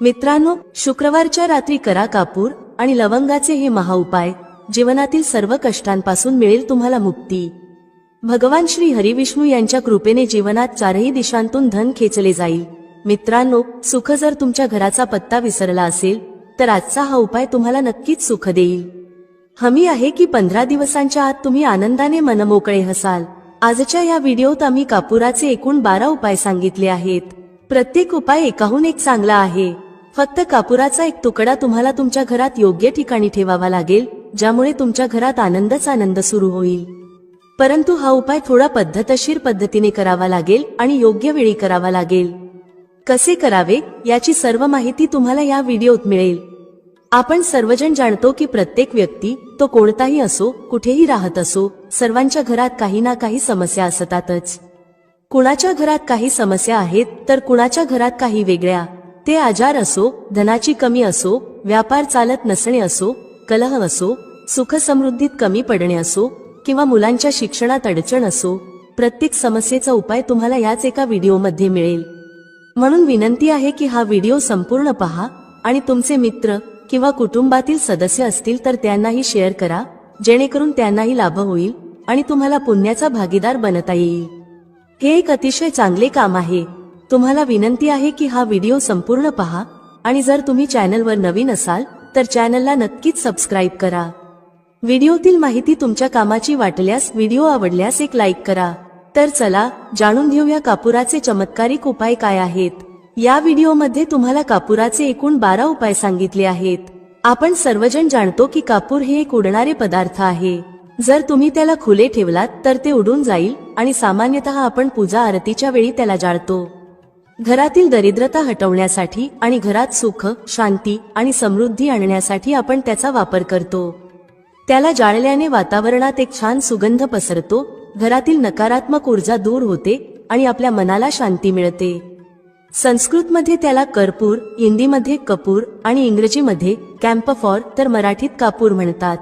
मित्रांनो, शुक्रवारच्या रात्री करा कापूर आणि लवंगाचे हे महाउपाय. जीवनातील सर्व कष्टांपासून मिळेल तुम्हाला मुक्ती. भगवान श्री हरिविष्णू यांच्या कृपेने जीवनात चारही दिशांतून धन खेचले जाईल. मित्रांनो, सुख जर तुमच्या घराचा पत्ता विसरला असेल तर आजचा हा उपाय तुम्हाला नक्कीच सुख देईल. हमी आहे की 15 दिवसांच्या आत तुम्ही आनंदाने मनमोकळे हसाल. आजच्या या व्हिडिओत आम्ही कापुराचे एकूण 12 उपाय सांगितले आहेत. प्रत्येक उपाय एकाहून एक चांगला आहे. फक्त कापुराचा एक तुकडा तुम्हाला तुमच्या घरात योग्य ठिकाणी ठेवावा लागेल, ज्यामुळे तुमच्या घरात आनंदच आनंद सुरू होईल. परंतु हा उपाय थोडा पद्धतशीर पद्धतीने करावा लागेल आणि योग्य वेळी करावा लागेल. कसे करावे याची सर्व माहिती तुम्हाला या व्हिडिओत मिळेल. आपण सर्वजण जाणतो की प्रत्येक व्यक्ती, तो कोणताही असो, कुठेही राहत असो, सर्वांच्या घरात काही ना काही समस्या असतातच. कुणाच्या घरात काही समस्या आहेत तर कुणाच्या घरात काही वेगळ्या. ते आजार असो, धनाची कमी असो, व्यापार चालत नसणे असो, कलह असो, सुख समृद्धीत कमी पडणे असो किंवा मुलांच्या शिक्षणात अडचण असो, प्रत्येक समस्येचा उपाय तुम्हाला याच एका व्हिडिओमध्ये मिळेल. म्हणून विनंती आहे की हा व्हिडिओ संपूर्ण पहा आणि तुमचे मित्र किंवा कुटुंबातील सदस्य असतील तर त्यांनाही शेअर करा, जेणेकरून त्यांनाही लाभ होईल आणि तुम्हाला पुण्याचा भागीदार बनता येईल. हे एक अतिशय चांगले काम आहे. तुम्हाला विनंती आहे की हा व्हिडिओ संपूर्ण पहा आणि जर तुम्ही चॅनलवर नवीन असाल तर चॅनलला नक्कीच सबस्क्राईब करा. व्हिडिओतील माहिती तुमच्या कामाची वाटल्यास, व्हिडिओ आवडल्यास एक लाईक करा. तर चला जाणून घेऊया कापुराचे चमत्कारिक उपाय काय आहेत. या व्हिडिओमध्ये तुम्हाला कापुराचे एकूण 12 उपाय सांगितले आहेत. आपण सर्वजण जाणतो की कापूर हे एक उडणारे पदार्थ आहे. जर तुम्ही त्याला खुले ठेवलात तर ते उडून जाईल आणि सामान्यतः आपण पूजा आरतीच्या वेळी त्याला जाळतो. घरातील दरिद्रता हटवण्यासाठी आणि घरात सुख, शांती आणि समृद्धी आणण्यासाठी आपण त्याचा वापर करतो. त्याला जाळल्याने वातावरणात एक छान सुगंध पसरतो, घरातील नकारात्मक ऊर्जा दूर होते आणि आपल्या मनाला शांती मिळते. संस्कृतमध्ये त्याला कर्पूर, हिंदीमध्ये कपूर आणि इंग्रजीमध्ये कॅम्पफॉर तर मराठीत कापूर म्हणतात.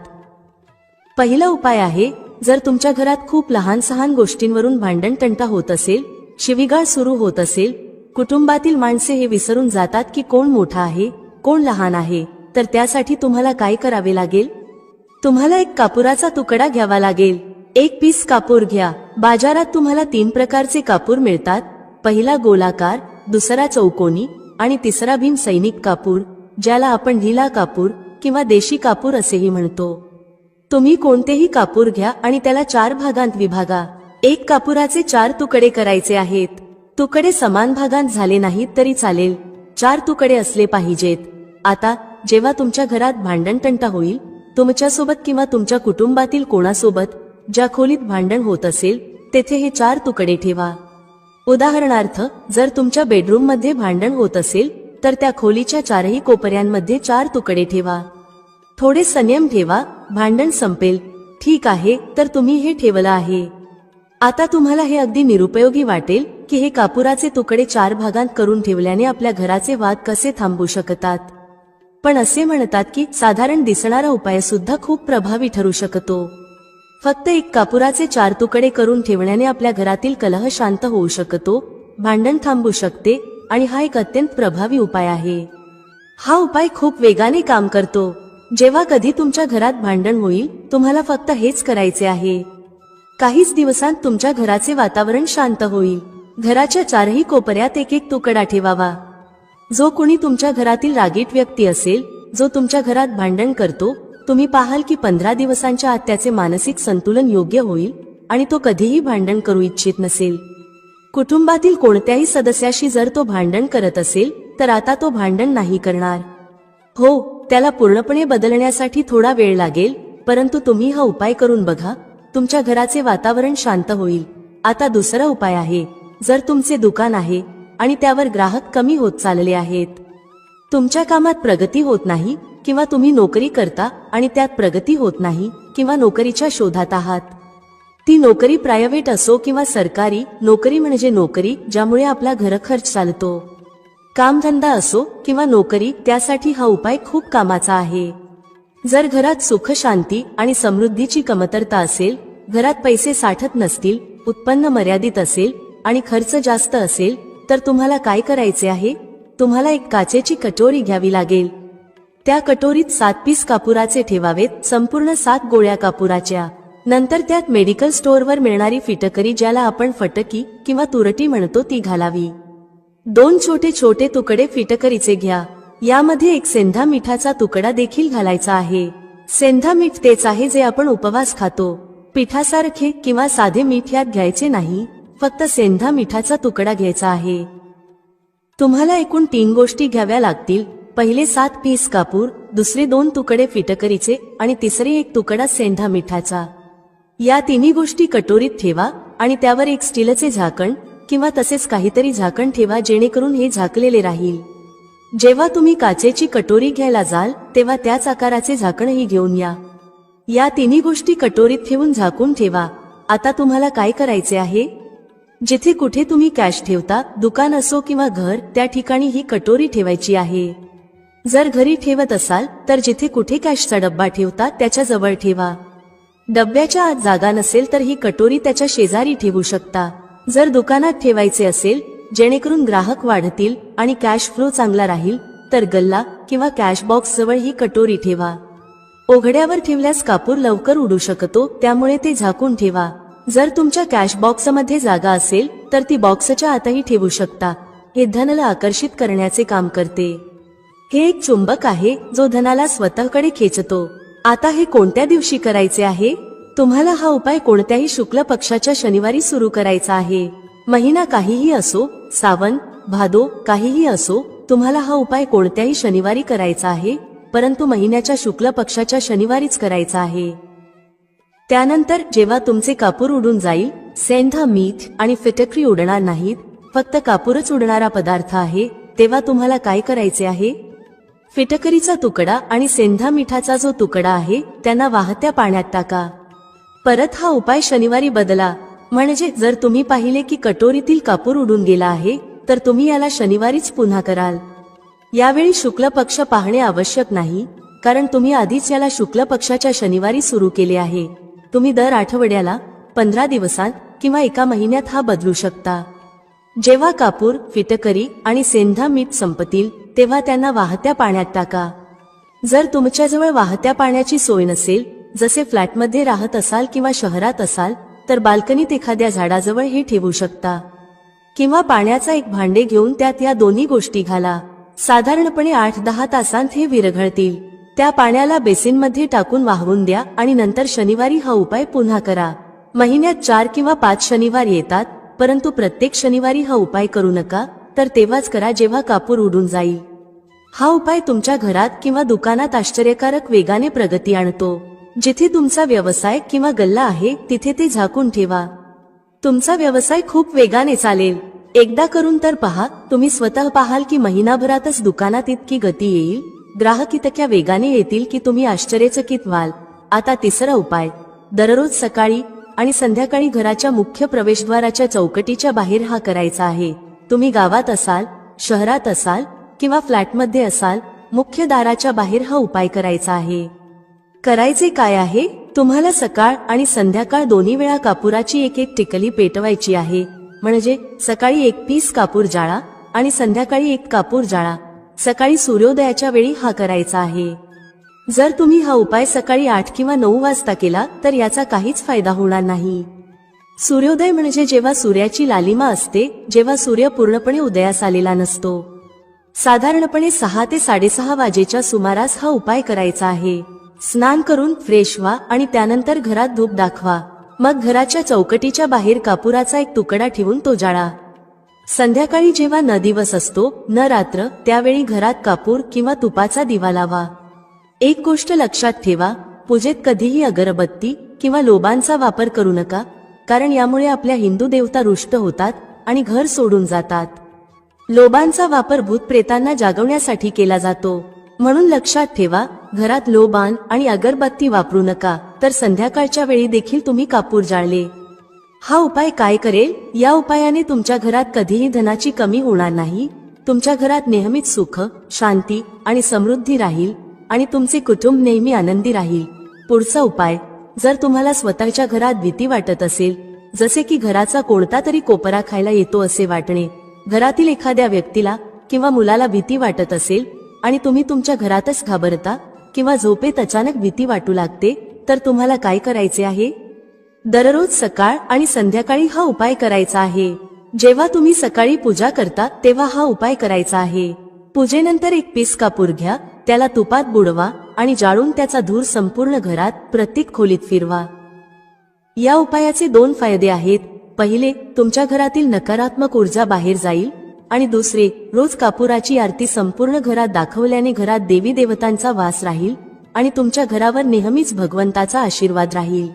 पहिला उपाय आहे, जर तुमच्या घरात खूप लहान सहान गोष्टींवरून भांडण तंटा होत असेल, शिवीगाळ सुरू होत असेल, कुटुंबातील माणसे हे विसरून जातात की कोण मोठा आहे, कोण लहान आहे, तर त्यासाठी तुम्हाला काय करावे लागेल? तुम्हाला एक कापुराचा तुकडा घ्यावा लागेल. एक पीस कापूर घ्या. बाजारात तुम्हाला 3 प्रकारचे कापूर मिळतात. पहिला गोलाकार, दुसरा चौकोनी आणि तिसरा भीम सैनिक कापूर, ज्याला आपण ढिला कापूर किंवा देशी कापूर असेही म्हणतो. तुम्ही कोणतेही कापूर घ्या आणि त्याला 4 भागांत विभागा. एक कापुराचे 4 तुकडे करायचे आहेत. तुकडे समान भागांत झाले नाहीत तरी चालेल, 4 तुकडे असले पाहिजेत. आता जेव्हा तुमच्या घरात भांडण तंटा होईल, तुमच्यासोबत किंवा तुमच्या कुटुंबातील कोणासोबत ज्या खोलीत भांडण होत असेल तेथे हे 4 तुकडे ठेवा. उदाहरणार्थ, जर तुमच्या बेडरूम मध्ये भांडण होत असेल तर त्या खोलीच्या 4ही कोपऱ्यांमध्ये 4 तुकडे ठेवा. थोडे संयम ठेवा, भांडण संपेल. ठीक आहे, तर तुम्ही हे ठेवलं आहे. आता तुम्हाला हे अगदी निरुपयोगी वाटेल की हे कापुराचे तुकडे 4 भागांत करून ठेवल्याने आपल्या घराचे वाद कसे थांबू शकतात. पण असे म्हणतात की साधारण दिसणारा उपाय सुद्धा खूप प्रभावी ठरू शकतो. फक्त एक कापुराचे 4 तुकडे करून ठेवण्याने आपल्या घरातील कलह शांत होऊ शकतो, भांडण थांबू शकते आणि हा एक अत्यंत प्रभावी उपाय आहे. हा उपाय खूप वेगाने काम करतो. जेव्हा कधी तुमच्या घरात भांडण होईल, तुम्हाला फक्त हेच करायचे आहे. काहीच दिवसांत तुमच्या घराचे वातावरण शांत होईल. घराच्या 4ही कोपऱ्यात एक एक तुकडा ठेवावा. जो कोणी तुमच्या घरातील रागीट व्यक्ती असेल, जो तुमच्या घरात भांडण करतो, तुम्ही पाहाल की 15 दिवसांच्या आत त्याचे मानसिक संतुलन योग्य होईल आणि तो कधीही भांडण करू इच्छित नसेल. कुटुंबातील कोणत्याही सदस्याशी जर तो भांडण करत असेल तर आता तो भांडण नाही करणार. हो, त्याला पूर्णपणे बदलण्यासाठी थोडा वेळ लागेल, परंतु तुम्ही हा उपाय करून बघा, तुमच्या घराचे वातावरण शांत होईल. आता दुसरा उपाय आहे, जर तुमचे दुकान आहे आणि त्यावर ग्राहक कमी होत चालले आहेत, तुमच्या कामात प्रगती होत नाही किंवा तुम्ही नोकरी करता आणि त्यात प्रगती होत नाही किंवा नोकरीच्या शोधात आहात. ती नोकरी प्रायव्हेट असो किंवा सरकारी, नोकरी म्हणजे नोकरी ज्यामुळे आपला घरखर्च चालतो. कामधंदा असो किंवा नोकरी, त्यासाठी हा उपाय खूप कामाचा आहे. जर घरात सुख, शांती आणि समृद्धीची कमतरता असेल, घरात पैसे साठत नसतील, उत्पन्न मर्यादित असेल आणि खर्च जास्त असेल, तर तुम्हाला काय करायचे आहे? तुम्हाला एक काचेची कटोरी घ्यावी लागेल. त्या कटोरीत 7 पीस कापुराचे ठेवावेत, संपूर्ण 7 गोळ्या कापुराच्या. नंतर त्यात मेडिकल स्टोअरवर मिळणारी फिटकरी, ज्याला आपण फटकी किंवा तुरटी म्हणतो, ती घालावी. 2 छोटे छोटे तुकडे फिटकरीचे घ्या. यामध्ये एक सेंधा मिठाचा तुकडा देखील घालायचा आहे. सेंधा मीठ तेच आहे जे आपण उपवास खातो. पिठासारखे किंवा साधे मीठ यात घ्यायचे नाही, फक्त सेंधा मिठाचा तुकडा घ्यायचा आहे. तुम्हाला एकूण 3 गोष्टी घ्याव्या लागतील. पहिले 7 पीस कापूर, दुसरे 2 तुकडे फिटकरीचे आणि तिसरे 1 तुकडा सेंधा मिठाचा. या तिन्ही गोष्टी कटोरीत ठेवा आणि त्यावर एक स्टीलचे झाकण किंवा तसेच काहीतरी झाकण ठेवा, जेणेकरून हे झाकलेले राहील. जेव्हा तुम्ही काचेची कटोरी घ्यायला जाल तेव्हा त्याच आकाराचे झाकणही घेऊन या. या तिन्ही गोष्टी कटोरीत ठेवून झाकून ठेवा. आता तुम्हाला काय करायचे आहे? जिथे कुठे तुम्ही कॅश ठेवता, दुकान असो किंवा घर, त्या ठिकाणी ही कटोरी ठेवायची आहे. जर घरी ठेवत असाल तर जिथे कुठे कॅशचा डब्बा ठेवता त्याच्या जवळ ठेवा. डब्याच्या आत जागा नसेल तर ही कटोरी त्याच्या शेजारी ठेवू शकता. जर दुकानात ठेवायचे असेल जेणेकरून ग्राहक वाढतील आणि कॅश फ्लो चांगला राहील, तर गल्ला किंवा कॅश बॉक्स जवळ ही कटोरी ठेवा. उघड्यावर ठेवल्यास कापूर लवकर उडू शकतो, त्यामुळे ते झाकून ठेवा. जर तुमच्या कॅश बॉक्समध्ये जागा असेल तर ती बॉक्सच्या आतही ठेवू शकता. हे धनाला आकर्षित करण्याचे काम करते. हे एक चुंबक आहे जो धनाला स्वतःकडे खेचतो. आता हे कोणत्या दिवशी करायचे आहे? तुम्हाला हा उपाय कोणत्याही शुक्ल पक्षाच्या शनिवारी सुरू करायचा आहे. महिना काहीही असो, सावन, भादो काहीही असो, तुम्हाला हा उपाय कोणत्याही शनिवारी करायचा आहे, परंतु महिन्याच्या शुक्ल पक्षाच्या शनिवारीच करायचा आहे. त्यानंतर जेव्हा तुमचे कापूर उडून जाईल, सेंधा मीठ आणि फिटकरी उडणार नाहीत, फक्त कापूरच उडणारा पदार्थ आहे, तेव्हा तुम्हाला काय करायचे आहे? फिटकरीचा तुकडा आणि सेंधा मिठाचा जो तुकडा आहे त्यांना वाहत्या पाण्यात टाका. परत हा उपाय शनिवारी बदला. म्हणजे जर तुम्ही पाहिले की कटोरीतील कापूर उडून गेला आहे तर तुम्ही याला शनिवारीच पुन्हा कराल. यावेळी शुक्ल पक्ष पाहणे आवश्यक नाही, कारण तुम्ही आधीच याला शुक्ल पक्षाच्या शनिवारी सुरू केले आहे. तुम्ही दर आठवड्याला, 15 दिवसांत किंवा 1 महिन्यात हा बदलू शकता. जेव्हा कापूर, फिटकरी आणि सेंधा मीठ संपतील तेव्हा त्यांना वाहत्या पाण्यात टाका. जर तुमच्याजवळ वाहत्या पाण्याची सोय नसेल, जसे फ्लॅटमध्ये राहत असाल किंवा शहरात असाल, तर बाल्कनीत एखाद्या झाडाजवळ हे ठेवू शकता. किंवा पाण्याचा एक भांडे घेऊन त्यात या दोन्ही गोष्टी घाला. साधारणपणे 8-10 तासांत हे विरघळतील. त्या पाण्याला बेसिनमध्ये टाकून वाहवून द्या आणि नंतर शनिवारी हा उपाय पुन्हा करा. महिन्यात 4 किंवा 5 शनिवार येतात, परंतु प्रत्येक शनिवारी हा उपाय करू नका, तर तेव्हाच करा जेव्हा कापूर उडून जाईल. हा उपाय तुमच्या घरात किंवा दुकानात आश्चर्यकारक वेगाने प्रगती आणतो. जिथे तुमचा व्यवसाय किंवा गल्ला आहे तिथे ते झाकून ठेवा. तुमचा व्यवसाय खूप वेगाने चालेल. एकदा करून तर पहा. तुम्ही स्वतः पाहाल की महिनाभरातच दुकानात इतकी गती येईल, ग्राहक इतक्या वेगाने येतील की तुम्ही आश्चर्यचकित व्हाल. आता तिसरा उपाय. दररोज सकाळी आणि संध्याकाळी घराच्या मुख्य प्रवेशद्वाराच्या चौकटीच्या बाहेर हा करायचा आहे. तुम्ही गावात असाल, शहरात असाल किंवा फ्लॅटमध्ये असाल, मुख्य दाराच्या बाहेर हा उपाय करायचा आहे. करायचे काय आहे? तुम्हाला सकाळ आणि संध्याकाळ दोन्ही वेळा कापुराची एक टिकली पेटवायची आहे. म्हणजे सकाळी 1 पीस कापूर जाळा आणि संध्याकाळी 1 कापूर जाळा. सकाळी सूर्योदयाच्या वेळी हा करायचा आहे. जर तुम्ही हा उपाय सकाळी 8 किंवा 9 वाजता केला तर याचा काहीच फायदा होणार नाही. सूर्योदय म्हणजे जेव्हा सूर्याची लालिमा असते, जेव्हा सूर्य पूर्णपणे उदयास आलेला नसतो. साधारणपणे 6 ते 6:30 वाजेच्या सुमारास हा उपाय करायचा आहे. स्नान करून फ्रेश व्हा आणि त्यानंतर घरात धूप दाखवा. मग घराच्या चौकटीच्या बाहेर कापुराचा 1 तुकडा ठेवून तो जाळा. संध्याकाळी जेव्हा न दिवस असतो, न रात्र, त्यावेळी घरात कापूर किंवा तुपाचा दिवा लावा. एक गोष्ट लक्षात ठेवा, पूजेत कधीही अगरबत्ती किंवा लोबांचा वापर करू नका, कारण यामुळे आपल्या हिंदू देवता रुष्ट होतात आणि घर सोडून जातात. लोबांचा वापर भूतप्रेतांना जागवण्यासाठी केला जातो. म्हणून लक्षात ठेवा, घरात लोबान आणि अगरबत्ती वापरू नका, तर संध्याकाळच्या वेळी देखील तुम्ही कापूर जाळले. हा उपाय काय करेल? या उपायाने तुमच्या घरात कधीही धनाची कमी होणार नाही. तुमच्या घरात नेहमीच सुख, शांती आणि समृद्धी राहील आणि तुमचे कुटुंब नेहमी आनंदी राहील. पुढचा उपाय. जर तुम्हाला स्वतःच्या घरात भीती वाटत असेल, जसे की घराचा कोणता तरी कोपरा खायला येतो असे वाटणे, घरातील एखाद्या व्यक्तीला किंवा मुलाला भीती वाटत असेल आणि तुम्ही तुमच्या घरातच घाबरता किंवा झोपेत अचानक भीती वाटू लागते, तर तुम्हाला काय करायचे आहे? दररोज सकाळ आणि संध्याकाळी हा उपाय करायचा आहे. जेव्हा तुम्ही सकाळी पूजा करता तेव्हा हा उपाय करायचा आहे. पूजेनंतर एक पीस कापूर घ्या, त्याला तुपात बुडवा आणि जाळून त्याचा धूर संपूर्ण घरात प्रत्येक खोलीत फिरवा. या उपायाचे 2 फायदे आहेत. पहिले, तुमच्या घरातील नकारात्मक ऊर्जा बाहेर जाईल आणि दुसरे, रोज कापुराची आरती संपूर्ण घरात दाखवल्याने घरात देवी देवतांचा वास राहील आणि तुमच्या घरावर नेहमीच भगवंताचा आशीर्वाद राहील.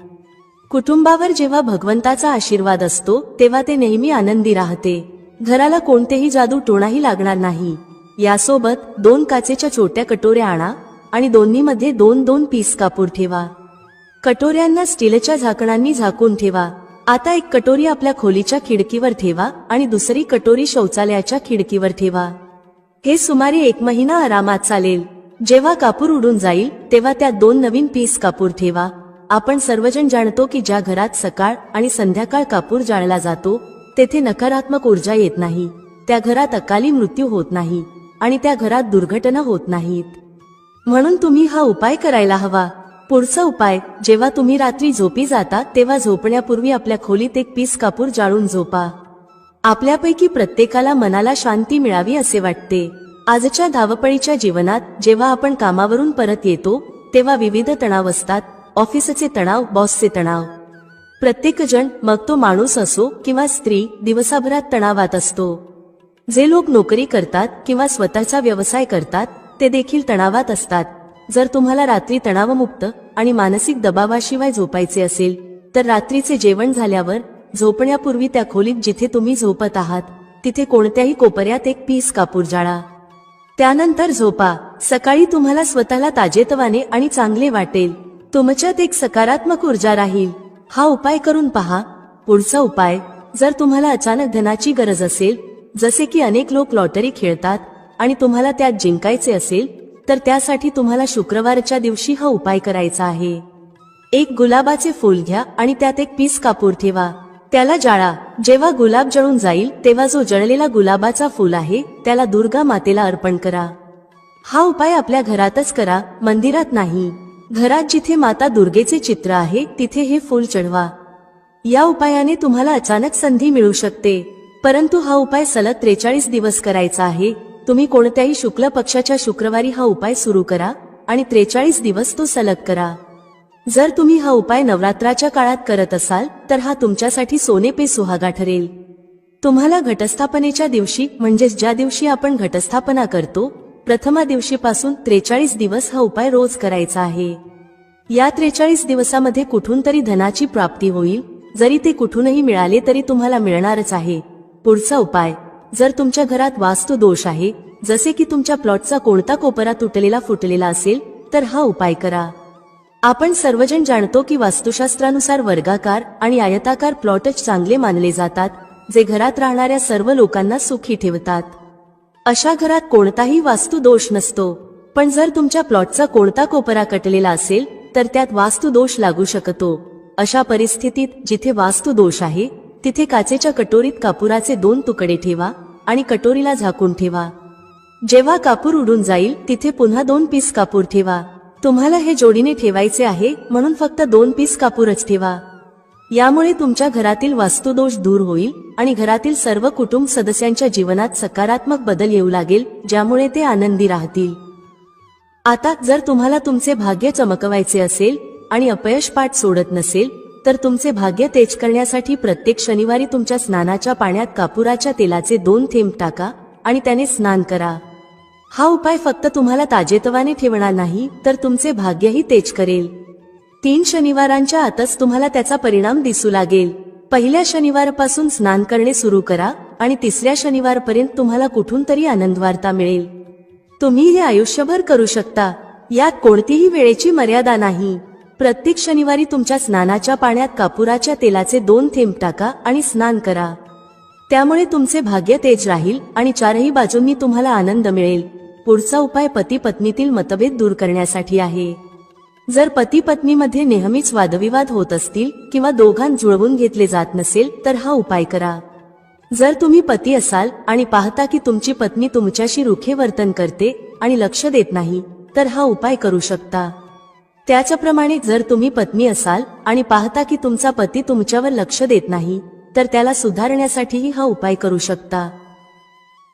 कुटुंबावर जेव्हा भगवंताचा आशीर्वाद असतो तेव्हा ते नेहमी आनंदी राहते. घराला कोणतेही जादू टोणाही लागणार नाही. यासोबत 2 काचेच्या छोट्या कटोऱ्या आणा आणि दोन्हीमध्ये 2-2 पीस कापूर ठेवा. कटोऱ्यांना स्टीलच्या झाकणांनी झाकून ठेवा. आता एक कटोरी आपल्या खोलीच्या खिडकीवर ठेवा आणि दुसरी कटोरी शौचालयाच्या खिडकीवर ठेवा. हे सुमारे 1 महिना आरामात चालेल. जेव्हा कापूर उडून जाईल तेव्हा त्यात 2 नवीन पीस कापूर ठेवा. आपण सर्वजण जाणतो की ज्या घरात सकाळ आणि संध्याकाळ कापूर जाळला जातो तेथे नकारात्मक ऊर्जा येत नाही, त्या घरात अकाली मृत्यू होत नाही आणि त्या घरात दुर्घटना होत नाहीत. म्हणून तुम्ही हा उपाय करायला हवा. पुढचा उपाय, जेव्हा तुम्ही रात्री झोपी जाता तेव्हा झोपण्यापूर्वी आपल्या खोलीत एक पीस कापूर जाळून झोपा. आपल्यापैकी प्रत्येकाला मनाला शांती मिळावी असे वाटते. आजच्या धावपळीच्या जीवनात जेव्हा आपण कामावरून परत येतो तेव्हा विविध तणाव असतात. ऑफिसचे तणाव, बॉसचे तणाव. प्रत्येक जण, मग तो माणूस असो किंवा स्त्री, दिवसाभरात तणावात असतो. जे लोक नोकरी करतात किंवा स्वतःचा व्यवसाय करतात ते देखील तणावात असतात. जर तुम्हाला रात्री तणावमुक्त आणि मानसिक दबावाशिवाय झोपायचे असेल तर रात्रीचे जेवण झाल्यावर झोपण्यापूर्वी त्या खोलीत जिथे तुम्ही झोपत आहात तिथे कोणत्याही कोपऱ्यात एक पीस कापूर जाळा. त्यानंतर झोपा. सकाळी तुम्हाला स्वतःला ताजेतवाने आणि चांगले वाटेल. तुमच्यात एक सकारात्मक ऊर्जा राहील. हा उपाय करून पहा. पुढचा उपाय, जर तुम्हाला अचानक धनाची गरज असेल, जसे की अनेक लोक लॉटरी खेळतात आणि तुम्हाला त्यात जिंकायचे असेल, तर त्यासाठी तुम्हाला शुक्रवारच्या दिवशी हा उपाय करायचा आहे. एक गुलाबाचे फूल घ्या आणि त्यात एक पीस कापूर ठेवा. त्याला जाळा. जेव्हा गुलाब जळून जाईल तेव्हा जो जळलेला गुलाबाचा फूल आहे त्याला दुर्गा मातेला अर्पण करा. हा उपाय आपल्या घरातच करा, मंदिरात नाही. घरात जिथे माता दुर्गेचे चित्र आहे तिथे हे फूल चढवा. या उपायाने तुम्हाला अचानक संधी मिळू शकते, परंतु हा उपाय सलग 43 दिवस करायचा आहे. तुम्ही कोणत्याही शुक्ल पक्षाच्या शुक्रवारी हा उपाय सुरू करा आणि 43 दिवस तो सलग करा. जर तुम्ही हा उपाय नवरात्राच्या काळात करत असाल तर हा तुमच्यासाठी सोने पे सुहागा ठरेल. तुम्हाला घटस्थापनेच्या दिवशी, म्हणजेच ज्या दिवशी आपण घटस्थापना करतो, प्रथमा दिवशीपासून 43 दिवस हा उपाय रोज करायचा आहे. या 43 दिवसामध्ये कुठून तरी धनाची प्राप्ती होईल. जरी ते कुठूनही मिळाले तरी तुम्हाला मिळणारच आहे. पुढचा उपाय, जर तुमच्या घरात वास्तू दोष आहे, जसे की तुमच्या प्लॉटचा कोणता कोपरा तुटलेला फुटलेला असेल, तर हा उपाय करा. आपण सर्वजण जाणतो की वास्तुशास्त्रानुसार वर्गाकार आणि आयताकार प्लॉटच चांगले मानले जातात, जे घरात राहणाऱ्या सर्व लोकांना सुखी ठेवतात. अशा घरात कोणताही वास्तू दोष नसतो. पण जर तुमच्या प्लॉटचा कोणता कोपरा कटलेला असेल तर त्यात वास्तू दोष लागू शकतो. अशा परिस्थितीत जिथे वास्तू दोष आहे तिथे काचेच्या कटोरीत कापुराचे 2 तुकडे ठेवा आणि कटोरीला झाकून ठेवा. जेव्हा कापूर उडून जाईल तिथे पुन्हा 2 पीस कापूर ठेवा. तुम्हाला हे जोडीने ठेवायचे आहे म्हणून फक्त 2 पीस कापूरच ठेवा. यामुळे तुमच्या घरातील वास्तुदोष दूर होईल आणि घरातील सर्व कुटुंब सदस्यांच्या जीवनात सकारात्मक बदल येऊ लागेल, ज्यामुळे ते आनंदी राहतील. आता जर तुम्हाला तुमचे भाग्य चमकवायचे असेल आणि अपयश पाठ सोडत नसेल तर तुमचे भाग्य तेज करण्यासाठी प्रत्येक शनिवारी तुमच्या स्नानाच्या पाण्यात कापुराच्या तेलाचे 2 थेंब टाका आणि त्याने स्नान करा. हा उपाय फक्त तुम्हाला ताजेतवाने ठेवणार नाही तर तुमचे भाग्यही तेज करेल. 3 शनिवारांच्या आतच तुम्हाला त्याचा परिणाम दिसू लागेल. पहिल्या शनिवारपासून स्नान करणे सुरू करा आणि 3ऱ्या शनिवारपर्यंत तुम्हाला कुठून तरी आनंदवार्ता मिळेल. तुम्ही हे आयुष्यभर करू शकता. यात कोणतीही वेळेची मर्यादा नाही. प्रत्येक शनिवारी तुमच्या स्नानाच्या पाण्यात कापुराच्या तेलाचे 2 थेंब टाका आणि स्नान करा. त्यामुळे तुमचे भाग्य तेज राहील आणि 4ही बाजूंनी तुम्हाला आनंद मिळेल. पुढचा उपाय पती पत्नीतील मतभेद दूर करण्यासाठी आहे. जर पती पत्नीमध्ये नेहमीच वादविवाद होत असतील किंवा दोघांत जुळवून घेतले जात नसेल तर हा उपाय करा. जर तुम्ही पती असाल आणि पाहता की तुमची पत्नी तुमच्याशी रुखे वर्तन करते आणि लक्ष देत नाही, तर हा उपाय करू शकता. त्याचप्रमाणे जर तुम्ही पत्नी असाल आणि पाहता की तुमचा पती तुमच्यावर लक्ष देत नाही, तर त्याला सुधारण्यासाठीही हा उपाय करू शकता.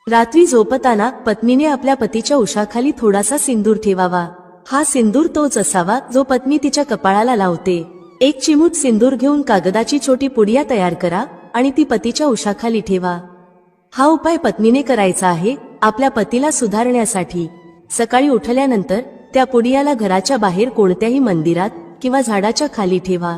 रात्री झोपताना पत्नीने आपल्या पतीच्या उशाखाली थोडासा सिंदूर ठेवावा. हा सिंदूर तोच असावा जो पत्नी तिच्या कपाळाला लावते. एक चिमूट सिंदूर घेऊन कागदाची छोटी पुडिया तयार करा आणि ती पतीच्या उशाखाली ठेवा. हा उपाय पत्नीने करायचा आहे आपल्या पतीला सुधारण्यासाठी. सकाळी उठल्यानंतर त्या पुडियाला घराच्या बाहेर कोणत्याही मंदिरात किंवा झाडाच्या खाली ठेवा.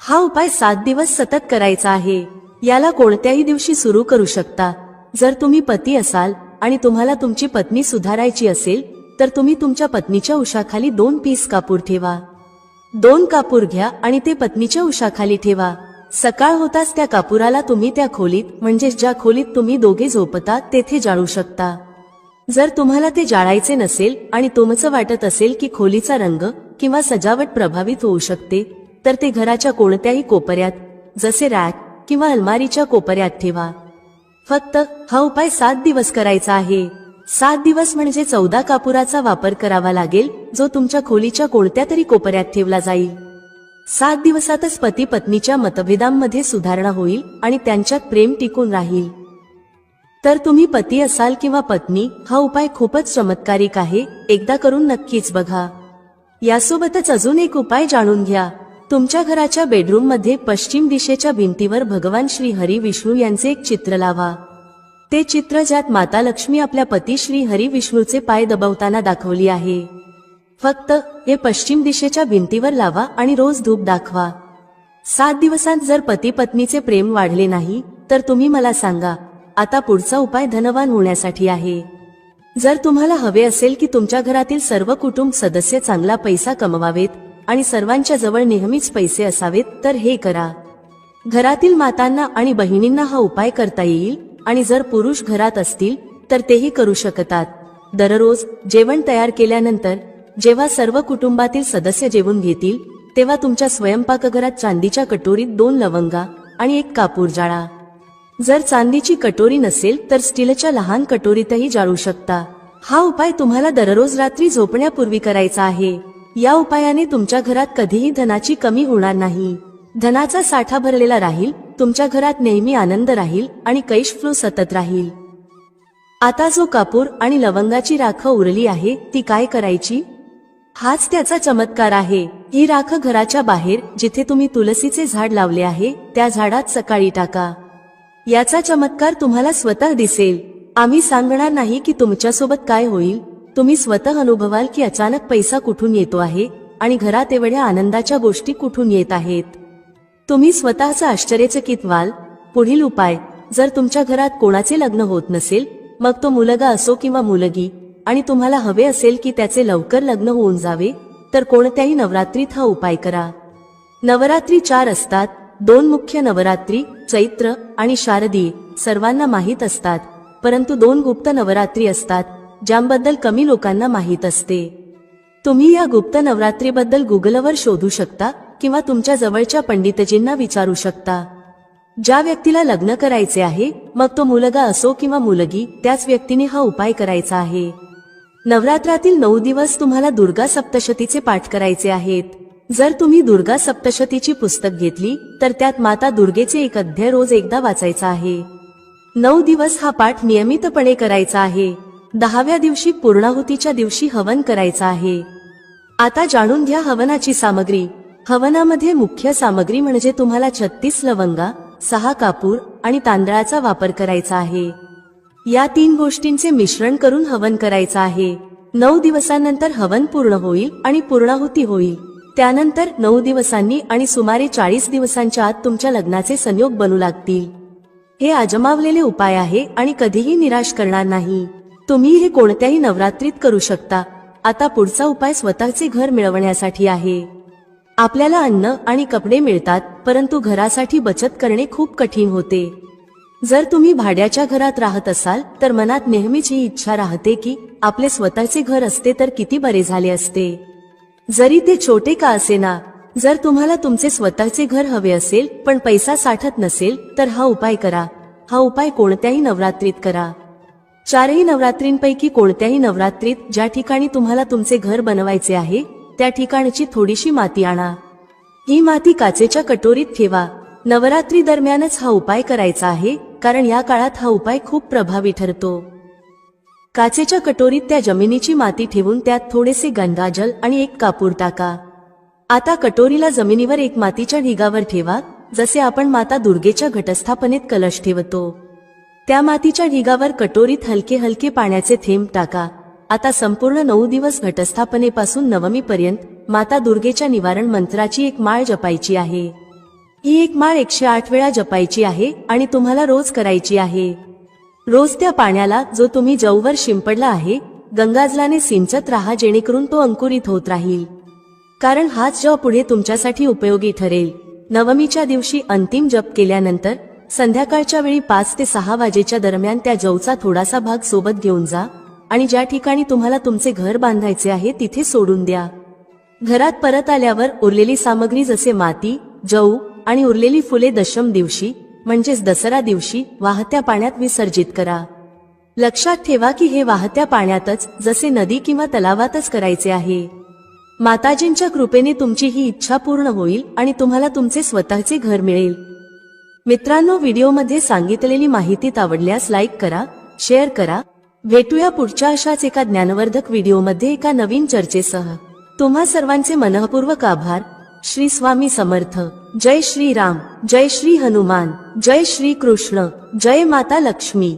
हा उपाय 7 दिवस सतत करायचा आहे. याला कोणत्याही दिवशी सुरू करू शकता. जर तुम्ही पती असाल आणि तुम्हाला तुमची पत्नी सुधारायची असेल, तर तुम्ही तुमच्या पत्नीच्या उशाखाली 2 पीस कापूर ठेवा. 2 कापूर घ्या आणि ते पत्नीच्या उशाखाली ठेवा. सकाळ होताच त्या कापुराला तुम्ही त्या खोलीत, म्हणजे ज्या खोलीत तुम्ही दोघे झोपता, तेथे जाळू शकता. जर तुम्हाला ते जाळायचे नसेल आणि तुमचं वाटत असेल की खोलीचा रंग किंवा सजावट प्रभावित होऊ शकते, तर ते घराच्या कोणत्याही कोपऱ्यात, जसे रॅक किंवा अलमारीच्या कोपऱ्यात ठेवा. फक्त हा उपाय 7 दिवस करायचा आहे. 7 दिवस म्हणजे 14 कापुराचा वापर करावा लागेल, जो तुमच्या खोलीच्या कोणत्या तरी कोपऱ्यात ठेवला जाईल. 7 दिवसातच पती पत्नीच्या मतभेदांमध्ये सुधारणा होईल आणि त्यांच्यात प्रेम टिकून राहील. तर तुम्ही पती असाल किंवा पत्नी, हा उपाय खूपच चमत्कारिक आहे. एकदा करून नक्कीच बघा. यासोबतच अजून एक उपाय जाणून घ्या. तुमच्या घराच्या बेडरूम मध्ये पश्चिम दिशेच्या भिंतीवर भगवान श्री हरी विष्णू यांचे एक चित्र लावा. ते चित्र ज्यात माता लक्ष्मी आपल्या पती श्री हरी विष्णूचे पाय दबवताना दाखवली आहे. फक्त हे पश्चिम दिशेच्या भिंतीवर लावा आणि रोज धूप दाखवा. 7 दिवसांत जर पती पत्नीचे प्रेम वाढले नाही, तर तुम्ही मला सांगा. आता पुढचा उपाय धनवान होण्यासाठी आहे. जर तुम्हाला हवे असेल की तुमच्या घरातील सर्व कुटुंब सदस्य चांगला पैसा कमवावेत आणि सर्वांच्या जवळ नेहमीच पैसे असावेत, तर हे करा. घरातील मातांना आणि बहिणींना हा उपाय करता येईल आणि जर पुरुष घरात असतील तर तेही करू शकतात. दररोज जेवण तयार केल्यानंतर जेव्हा सर्व कुटुंबातील सदस्य जेवून घेतील, तेव्हा तुमच्या स्वयंपाकघरात चांदीच्या कटोरीत 2 लवंगा आणि 1 कापूर जाळा. जर चांदीची कटोरी नसेल तर स्टीलच्या लहान कटोरीतही जाळू शकता. हा उपाय तुम्हाला दररोज रात्री झोपण्यापूर्वी करायचा आहे. या उपायाने तुमच्या घरात कधीही धनाची कमी होणार नाही. धनाचा साठा भरलेला राहील, तुमच्या घरात नेहमी आनंद राहील आणि कैश फ्लो सतत राहील. आता जो कापूर आणि लवंगाची राख उरली आहे, ती काय करायची? हाच त्याचा चमत्कार आहे. ही राख घराच्या बाहेर, जिथे तुम्ही तुलसीचे झाड लावले आहे, त्या झाडात सकाळी टाका. याचा चमत्कार तुम्हाला स्वतः दिसेल. आम्ही सांगणार नाही की तुमच्यासोबत काय होईल. तुम्ही स्वतः अनुभवाल की अचानक पैसा कुठून येतो आहे आणि घरात एवढ्या आनंदाच्या गोष्टी कुठून येत आहेत. तुम्ही स्वतःच आश्चर्यचकित व्हाल. पुढील उपाय, जर तुमच्या घरात कोणाचे लग्न होत नसेल, मग तो मुलगा असो किंवा मुलगी, आणि तुम्हाला हवे असेल की त्याचे लवकर लग्न होऊन जावे, तर कोणत्याही नवरात्रीत हा उपाय करा. नवरात्री 4 असतात. 2 मुख्य नवरात्री, चैत्र आणि शारदीय, सर्वांना माहीत असतात. परंतु 2 गुप्त नवरात्री असतात, ज्याबद्दल कमी लोकांना माहीत असते. तुम्ही या गुप्त नवरात्रीबद्दल गुगलवर शोधू शकता किंवा तुमच्या जवळच्या पंडितजींना विचारू शकता. ज्या व्यक्तीला लग्न करायचे आहे, मग तो मुलगा असो किंवा मुलगी, त्याच व्यक्तीने हा उपाय करायचा आहे. नवरात्रातील 9 दिवस तुम्हाला दुर्गा सप्तशतीचे पाठ करायचे आहेत. जर तुम्ही दुर्गा सप्तशतीची पुस्तक घेतली, तर त्यात माता दुर्गेचे एक अध्याय रोज एकदा वाचायचा आहे. 9 दिवस हा पाठ नियमितपणे करायचा आहे. 10व्या दिवशी पूर्णाहुतीच्या दिवशी हवन करायचा आहे. आता जाणून घ्या हवनाची सामग्री. हवनामध्ये मुख्य सामग्री म्हणजे तुम्हाला 36 लवंगा, 6 कापूर आणि तांदळाचा वापर करायचा आहे. या 3 गोष्टींचे मिश्रण करून हवन करायचा आहे. 9 दिवसांनंतर हवन पूर्ण होईल आणि पूर्णाहुती होईल. त्यानंतर 9 दिवसांनी आणि सुमारे 40 दिवसांच्या आत तुमच्या लग्नाचे संयोग बनू लागतील. हे आजमावलेले उपाय आहे आणि कधीही निराश करणार नाही. तुम्ही हे कोणत्याही नवरात्रीत करू शकता. आता पुढचा उपाय स्वतःचे घर मिळवण्यासाठी आहे. आपल्याला अन्न आणि कपडे मिळतात, परंतु घरासाठी बचत करणे खूप कठीण होते. जर तुम्ही भाड्याच्या घरात राहत असाल, तर मनात नेहमीच ही इच्छा राहते की आपले स्वतःचे घर असते तर किती बरे झाले असते, जरी ते छोटे का असेना. जर तुम्हाला तुमचे स्वतःचे घर हवे असेल पण पैसा साठत नसेल, तर हा उपाय करा. हा उपाय कोणत्याही नवरात्रीत करा. 4ही नवरात्रींपैकी कोणत्याही नवरात्रीत ज्या ठिकाणी तुम्हाला तुमचे घर बनवायचे आहे त्या ठिकाणची थोडीशी माती आणा. ही माती काचेच्या कटोरीत ठेवा. नवरात्री दरम्यानच हा उपाय करायचा आहे, कारण या काळात हा उपाय खूप प्रभावी ठरतो. काचेच्या कटोरीत त्या जमिनीची माती ठेवून त्यात थोडेसे गंगाजल आणि एक कापूर टाका. आता कटोरीला जमिनीवर एक मातीच्या ढिगावर ठेवा, जसे आपण माता दुर्गेच्या घटस्थापनेत कलश ठेवतो. त्या मातीच्या ढिगावर कटोरीत हलके हलके पाण्याचे थेंब टाका. आता संपूर्ण 9 दिवस घटस्थापनेपासून नवमीपर्यंत माता दुर्गेच्या निवारण मंत्राची एक माळ जपायची आहे. ही एक माळ 108 वेळा जपायची आहे आणि तुम्हाला रोज करायची आहे. रोज त्या पाण्याला, जो तुम्ही जववर शिंपडला आहे, गंगाजलाने सिंचत राहा, जेणेकरून तो अंकुरित होत राहील. कारण हाच जप पुढे तुमच्यासाठी उपयोगी ठरेल. नवमीच्या दिवशी अंतिम जप केल्यानंतर संध्याकाळच्या वेळी 5 ते 6 वाजेच्या दरम्यान त्या जवचा थोडासा भाग सोबत घेऊन जा आणि ज्या ठिकाणी तुम्हाला तुमचे घर बांधायचे आहे तिथे सोडून द्या. घरात परत आल्यावर उरलेली सामग्री जसे माती, जव आणि उरलेली फुले दशम दिवशी म्हणजेच दसरा दिवशी वाहत्या पाण्यात विसर्जित करा. लक्षात ठेवा की हे वाहत्या पाण्यातच, जसे नदी किंवा तलावातच करायचे आहे. माताजींच्या कृपेने तुमची ही इच्छा पूर्ण होईल आणि तुम्हाला तुमचे स्वतःचे घर मिळेल. मित्रांनो, व्हिडिओमध्ये सांगितलेली माहिती आवडल्यास लाईक करा, शेअर करा. भेटूया पुढच्या अशाच एका ज्ञानवर्धक व्हिडिओमध्ये एका नवीन चर्चेसह. तुम्हा सर्वांचे मनःपूर्वक आभार. श्री स्वामी समर्थ. जय श्री राम, जय श्री हनुमान, जय श्री कृष्ण, जय माता लक्ष्मी.